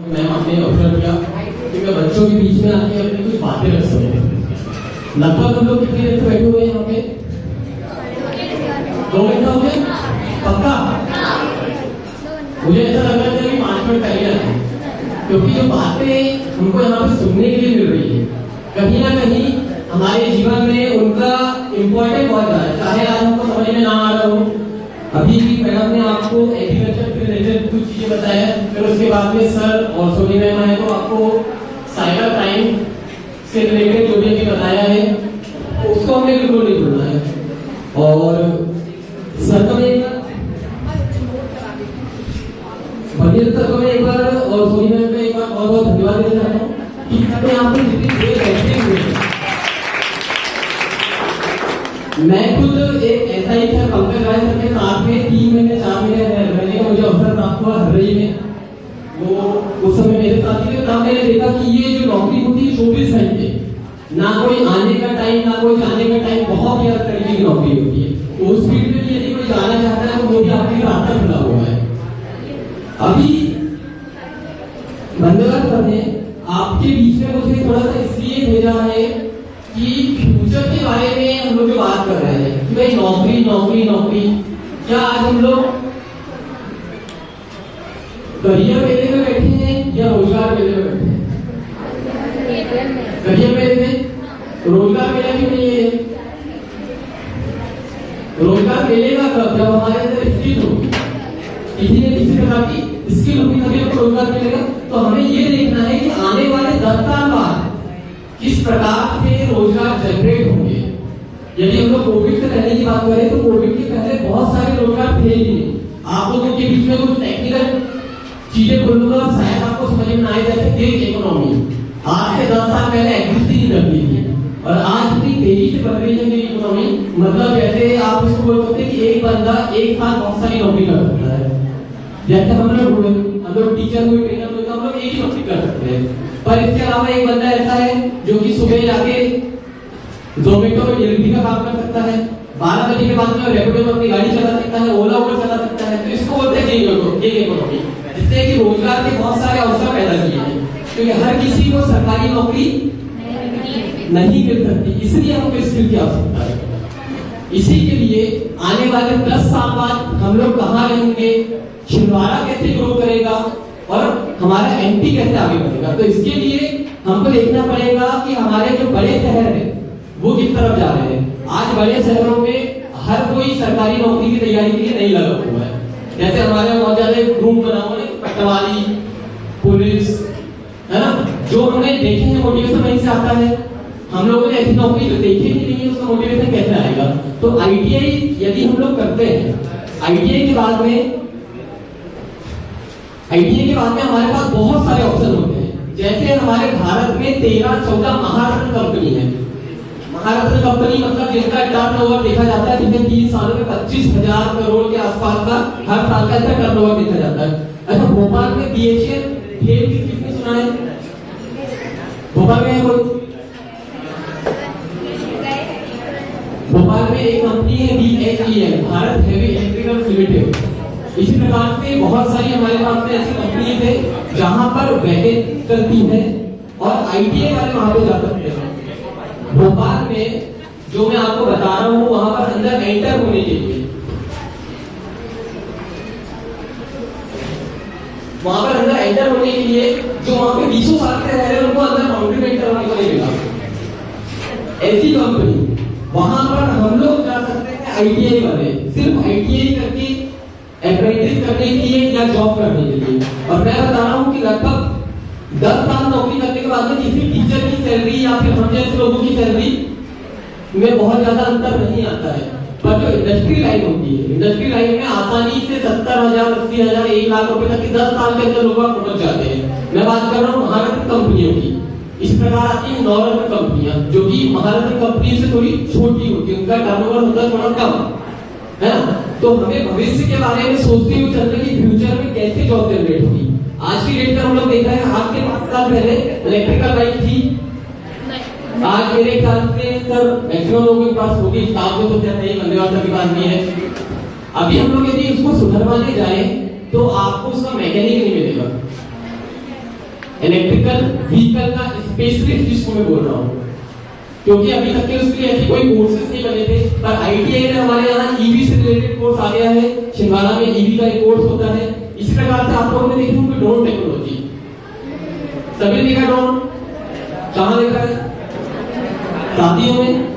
मैं आपने अवसर दिया कि मैं बच्चों के बीच में आके अपनी कुछ बातें रख सकूं। लगभग हम लोग कितनी देर से बैठे हुए हैं यहाँ पे? 2 घंटा हो गया पक्का? मुझे ऐसा लग रहा है कि 5 मिनट पहले आए, क्योंकि जो बातें हमको यहाँ पे सुनने के लिए मिल रही है कहीं ना कहीं हमारे जीवन में उनका इम्पोर्टेंट बहुत ज्यादा है, चाहे आज हमको समझ में ना आ रहा हो। अभी भी मैडम ने आपको एग्रीकल्चर से रिलेटेड कुछ चीजें बताया, फिर उसके बाद में सर और सोनी मैम आए तो आपको साइबर क्राइम से रिलेटेड जो भी बताया है उसको हमें बिल्कुल नहीं भूलना है। और सर को मैं एक बार और सोनी मैम का एक बार बहुत बहुत धन्यवाद देना चाहता हूँ कि आपने यहाँ पे जितनी देर बैठे हुए। मैं खुद एक ऐसा ही था पंकज राय सर के साथ में 3 महीने 4 महीने रहने का मुझे अवसर प्राप्त हुआ हरई में। वो उस समय मेरे साथी थे, तब मैंने देखा कि ये जो नौकरी होती है 24 घंटे, ना कोई आने का टाइम ना कोई जाने का टाइम, बहुत ही अलग तरीके की नौकरी होती है। तो उस फील्ड में यदि कोई जाना चाहता है तो वो भी आपके रास्ता खुला हुआ है। अभी धन्यवाद सर ने आपके बीच में मुझे थोड़ा सा इसलिए भेजा है कि फ्यूचर के बारे में हम लोग जो बात कर रहे हैं कि भाई नौकरी नौकरी नौकरी, क्या आज हम लोग करियर मेले में बैठे हैं या रोजगार मेले में बैठे हैं? करियर मेले में, रोजगार मेला क्यों नहीं है? रोजगार मेले का कब, जब हमारे अंदर स्किल होगी, किसी प्रकार की स्किल होगी तभी हमको रोजगार मिलेगा। तो हमें ये देखना है कि आने वाले 10 साल बाद किस प्रकार से रोजगार जनरेट होंगे। यदि हम लोग कोविड से पहले की बात करें तो कोविड के पहले बहुत सारे रोजगार थे ही नहीं। आप लोगों के बीच में कुछ टेक्निकल चीजें बोलूंगा शायद आपको समझ में आए, जैसे गिग इकोनॉमी आज से 10 साल पहले एग्जिस्ट ही करती थी और आज इतनी तेजी से बढ़ रही है गिग इकोनॉमी। मतलब जैसे आप इसको बोल सकते हैं कि एक बंदा एक साथ बहुत सारी नौकरी कर सकता है। जैसे हम लोग टीचर हुए, ट्रेनर हुए, हम लोग एक ही नौकरी कर सकते हैं। पर इसके अलावा एक बंदा ऐसा है जो कि सुबह जाके जोमेटो में डिलीवरी का काम कर सकता है, 12 बजे के बाद में रैपिडो में अपनी गाड़ी चला सकता है, ओला उबर चला सकता है। तो इसको बोलते हैं गिग इकोनॉमी, जिससे कि रोजगार के बहुत सारे अवसर पैदा किए हैं। क्योंकि हर किसी को सरकारी नौकरी नहीं मिल सकती, इसलिए हमको स्किल की आवश्यकता है। इसी के लिए आने वाले 10 साल बाद हम लोग कहाँ रहेंगे, छिंदवाड़ा कैसे ग्रो करेगा और हमारा एमपी कैसे आगे बढ़ेगा। तो इसके लिए हमको देखना पड़ेगा कि हमारे जो बड़े शहर हैं वो किस तरफ जा रहे हैं। आज बड़े शहरों में हर कोई सरकारी नौकरी की तैयारी के लिए नहीं लगा हुआ है। जैसे हमारे बहुत ज्यादा ग्रुप बना हुआ है, पटवारी, पुलिस, है ना, जो हमने देखे हैं मोटिवेशन वहीं से आता है। हम लोगों ने ऐसी नौकरी तो देखी ही नहीं है, उसका मोटिवेशन कैसे आएगा। तो आईटीआई यदि हम लोग करते हैं, आईटीआई के बाद में हमारे पास बहुत सारे ऑप्शन होते हैं। जैसे हमारे भारत में 13-14 महारत्न कंपनी है। महारत्न कंपनी मतलब जिनका टर्नओवर देखा जाता है पिछले 30 सालों में 25,000 करोड़ के आसपास का हर साल का इसका टर्नओवर देखा जाता है। अच्छा, भोपाल में बीएचईएल खेल किसने सुना है? भोपाल में है कोई? भोपाल में एक कंपनी है BHEL, Bharat heavy electricals limited. इसी प्रकार से बहुत सारी हमारे पास में ऐसी कंपनी है जहां पर वैकेंसी चलती है और आईटीआई वाले वहां पे जा सकते हैं। भोपाल में जो मैं आपको बता रहा हूँ वहां पर अंदर एंटर होने के लिए, वहां पर अंदर एंटर होने के लिए जो वहां पे 20 साल से रह रहे हैं उनको अंदर बाउंड्री में एंटर होने को नहीं मिला। ऐसी कंपनी वहां पर हम लोग जा सकते हैं आईटीआई वाले, सिर्फ आईटीआई करके अप्रेंटिस करने के लिए या जॉब करने के लिए। और मैं बता रहा हूँ कि लगभग 10 साल नौकरी करने के बाद में किसी टीचर की सैलरी या फिर हम जैसे लोगों की सैलरी में बहुत ज्यादा अंतर नहीं आता है। पर जो इंडस्ट्री लाइन होती है, इंडस्ट्री लाइन में आसानी से 70,000, 80,000, 1 लाख रुपए तक 10 साल के अंदर लोग पहुंच जाते हैं। मैं बात कर रहा हूँ महारत्न कंपनियों की। इस प्रकार आती है नवरत्न कंपनियां जो कि महारत्न कंपनी से थोड़ी छोटी होती है, उनका टर्नओवर होता है थोड़ा कम, है ना। तो हमें भविष्य के बारे में सोचते हुए चलना कि फ्यूचर में कैसे जॉब जनरेट होगी। आज की डेट में हम लोग देख रहे हैं, आज के 5 साल पहले इलेक्ट्रिकल बाइक थी, आज मेरे ख्याल से सर मैक्सिमम लोगों के पास होगी, स्टाफ में तो नहीं, बंदेवाल सर के पास नहीं है। अभी हम लोग यदि उसको सुधरवाने जाए तो आपको उसका मैकेनिक नहीं मिलेगा। इलेक्ट्रिकल व्हीकल का स्पेशलिस्ट जिसको मैं बोल रहा हूँ, क्योंकि अभी तक के उसके ऐसे कोई कोर्सेज नहीं बने थे, पर आईटीआई में हमारे यहाँ ईवी से रिलेटेड कोर्स आ गया है। छिंदवाड़ा में ईवी का एक कोर्स होता है। इसी प्रकार से आप लोगों ने देखा होगा ड्रोन टेक्नोलॉजी, सभी देखा ड्रोन कहाँ देखा है? शादियों में।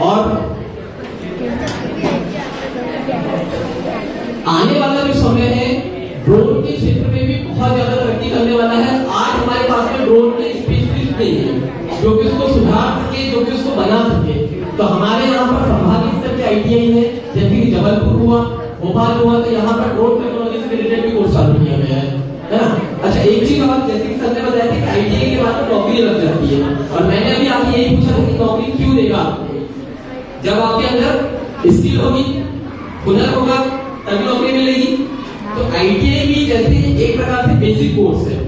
और आने वाला जो समय है ड्रोन के क्षेत्र में भी बहुत ज्यादा तरक्की करने वाला है। आज हमारे पास में ड्रोन के स्पेशलिस्ट नहीं है जो कि उसको सुधार सके, जो कि उसको बना सके। तो हमारे यहाँ पर संभावित स्तर के आईटीआई है, जैसे कि जबलपुर हुआ, भोपाल हुआ, तो यहाँ पर ड्रोन टेक्नोलॉजी से रिलेटेड भी कोर्स चालू किया गया है ना। अच्छा, एक चीज और, जैसे कि सर ने बताया कि आईटीआई के बाद नौकरी लग जाती है, और मैंने अभी आपसे यही पूछा था कि नौकरी क्यों देगा आपको? जब आपके अंदर स्किल होगी, हुनर होगा, तभी नौकरी मिलेगी। तो आईटीआई भी जैसे एक प्रकार से बेसिक कोर्स है।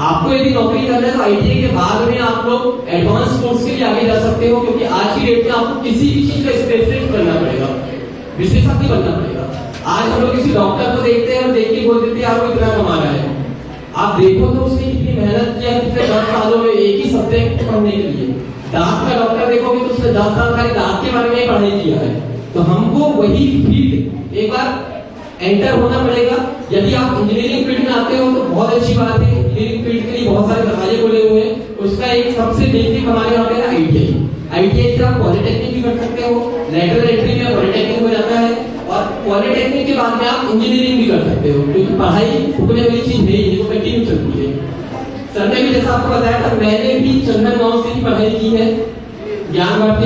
आपको यदि नौकरी करना है तो आईटीआई के बाद में आप लोग एडवांस कोर्स के लिए आगे जा सकते हो, क्योंकि आज की डेट में आपको किसी भी चीज का स्पेशलिस्ट बनना पड़ेगा, विशेषज्ञ बनना पड़ेगा। आज हम लोग किसी डॉक्टर को देखते हैं और देख के बोल देते हैं यार वो इतना कमा रहा है। आप देखो तो उसने कितनी मेहनत किया पिछले 10 सालों में एक ही सब्जेक्ट पढ़ने के लिए। दांत का डॉक्टर देखोगे तो उसने 10 साल खाली दांत के बारे में पढ़ाई किया है। तो हमको वही फील्ड एक बार एंटर होना पड़ेगा। यदि आप इंजीनियरिंग फील्ड में आते हो तो बहुत अच्छी बात है, इंजीनियरिंग फील्ड के लिए बहुत सारे दरवाजे खुले हुए हैं। उसका एक सबसे बेसिक हमारे यहाँ पे है आईटीआई। आईटीआई से आप पॉलिटेक्निक भी कर सकते हो, लेटरल एंट्री में पॉलिटेक्निक हो जाता है, और पॉलिटेक्निक के बाद में आप इंजीनियरिंग भी कर सकते हो, क्योंकि पढ़ाई रुकने वाली चीज नहीं है, वो कंटिन्यू चलती है। सर ने भी जैसा आपको बताया था, मैंने भी चंदन गांव से ही पढ़ाई की है, ज्ञान भारती